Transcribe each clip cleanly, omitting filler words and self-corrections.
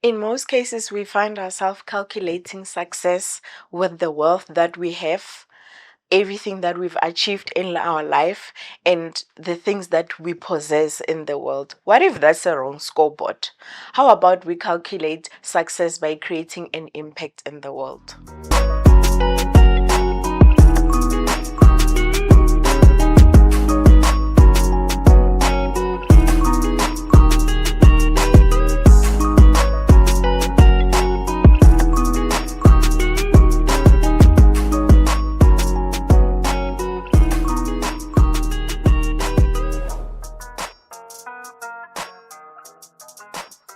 In most cases, we find ourselves calculating success with the wealth that we have, everything that we've achieved in our life, and the things that we possess in the world. What if that's a wrong scoreboard? How about we calculate success by creating an impact in the world?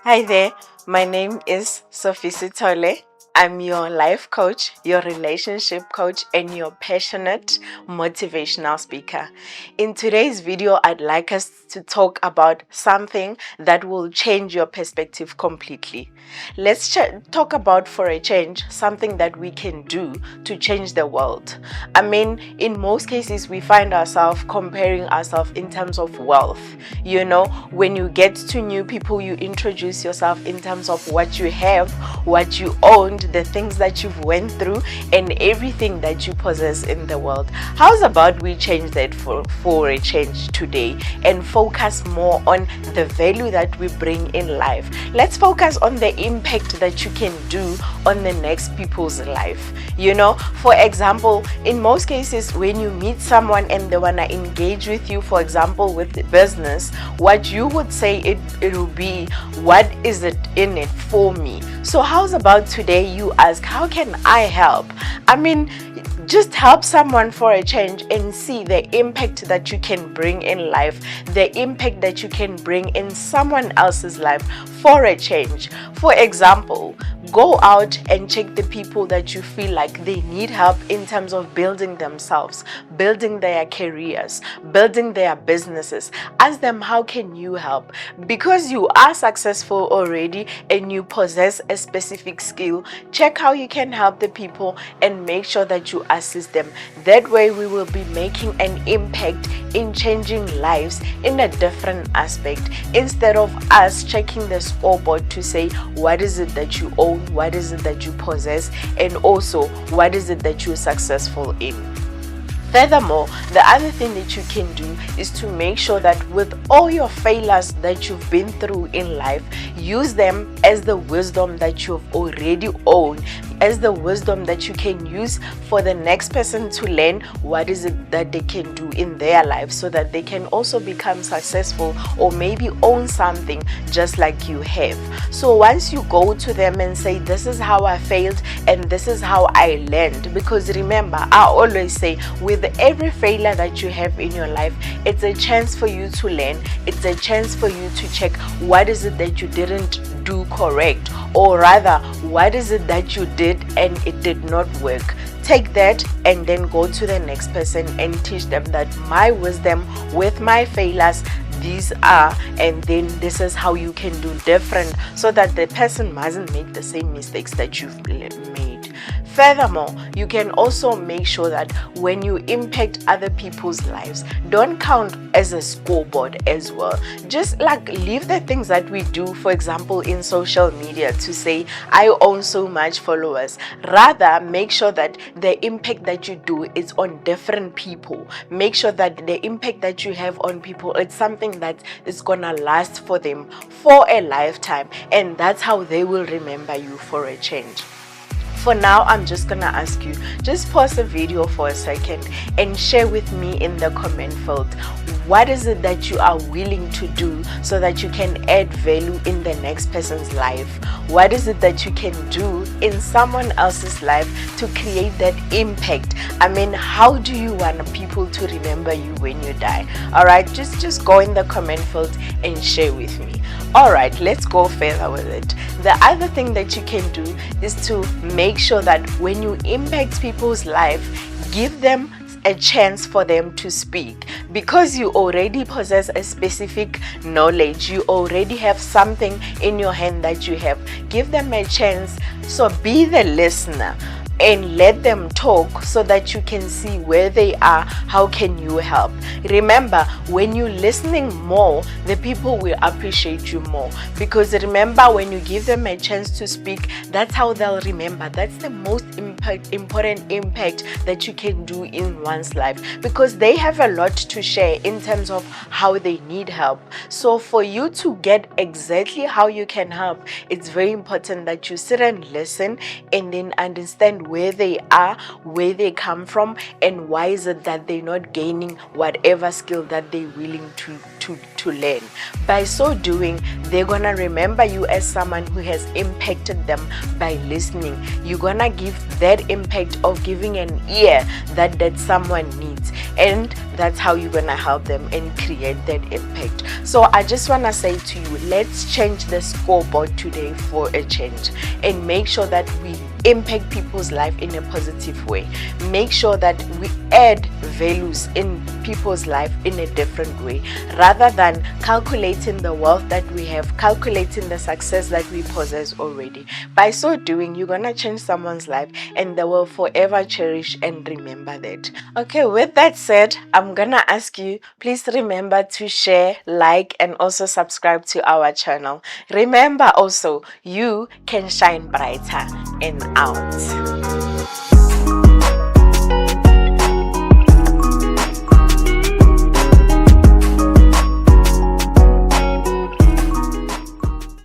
Hi there, my name is Sophie Sitole. I'm your life coach, your relationship coach, and your passionate motivational speaker. In today's video, I'd like us to talk about something that will change your perspective completely. Let's talk about, for a change, something that we can do to change the world. I mean, in most cases, we find ourselves comparing ourselves in terms of wealth. You know, when you get to new people, you introduce yourself in terms of what you have, what you own, the things that you've went through, and everything that you possess in the world. How's about we change that for a change today and focus more on the value that we bring in life? Let's focus on the impact that you can do on the next people's life. You know, for example, in most cases, when you meet someone and they want to engage with you, for example, with the business, what you would say it will be, what is it in it for me? So how's about today you ask, how can I help? I mean, just help someone for a change and see the impact that you can bring in life, the impact that you can bring in someone else's life for a change. For example, go out and check the people that you feel like they need help in terms of building themselves, building their careers, building their businesses. Ask them, how can you help? Because you are successful already and you possess a specific skill, check how you can help the people and make sure that you assist them. That way we will be making an impact in changing lives in a different aspect, instead of us checking the scoreboard to say what is it that you own, what is it that you possess, and also what is it that you're successful in. Furthermore, the other thing that you can do is to make sure that with all your failures that you've been through in life, use them as the wisdom that you've already owned, as the wisdom that you can use for the next person to learn what is it that they can do in their life, so that they can also become successful or maybe own something just like you have. So once you go to them and say, this is how I failed and this is how I learned, because remember, I always say, with every failure that you have in your life, it's a chance for you to learn. It's a chance for you to check what is it that you didn't do correct, or rather, what is it that you did and it did not work. Take that and then go to the next person and teach them that my wisdom with my failures, these are, and then this is how you can do different, so that the person mustn't make the same mistakes that you've made. Furthermore, you can also make sure that when you impact other people's lives, don't count as a scoreboard as well. Just like leave the things that we do, for example, in social media, to say, I own so much followers. Rather, make sure that the impact that you do is on different people. Make sure that the impact that you have on people, it's something that is gonna last for them for a lifetime, and that's how they will remember you for a change. For now, I'm just gonna ask you, just pause the video for a second and share with me in the comment field, what is it that you are willing to do so that you can add value in the next person's life? What is it that you can do in someone else's life to create that impact? I mean, how do you want people to remember you when you die? All right, just go in the comment field and share with me. All right, let's go further with it. The other thing that you can do is to make sure that when you impact people's life, give them a chance for them to speak, because you already possess a specific knowledge, you already have something in your hand that you have. Give them a chance. So be the listener. and let them talk so that you can see where they are. How can you help? Remember, when you're listening more, the people will appreciate you more, because remember, when you give them a chance to speak, that's how they'll remember. That's the most important impact that you can do in one's life, because they have a lot to share in terms of how they need help. So for you to get exactly how you can help, it's very important that you sit and listen and then understand where they are, where they come from, and why is it that they're not gaining whatever skill that they're willing to learn. By so doing, they're gonna remember you as someone who has impacted them by listening. You're gonna give that impact of giving an ear that someone needs, and that's how you're gonna help them and create that impact. So I just wanna say to you, let's change the scoreboard today for a change, and make sure that we impact people's life in a positive way. Make sure that we add values in people's life in a different way, rather than calculating the wealth that we have, calculating the success that we possess already. By so doing, you're gonna change someone's life, and they will forever cherish and remember that. Okay, with that said, I'm gonna ask you, please remember to share, like, and also subscribe to our channel. Remember also, you can shine brighter, and out.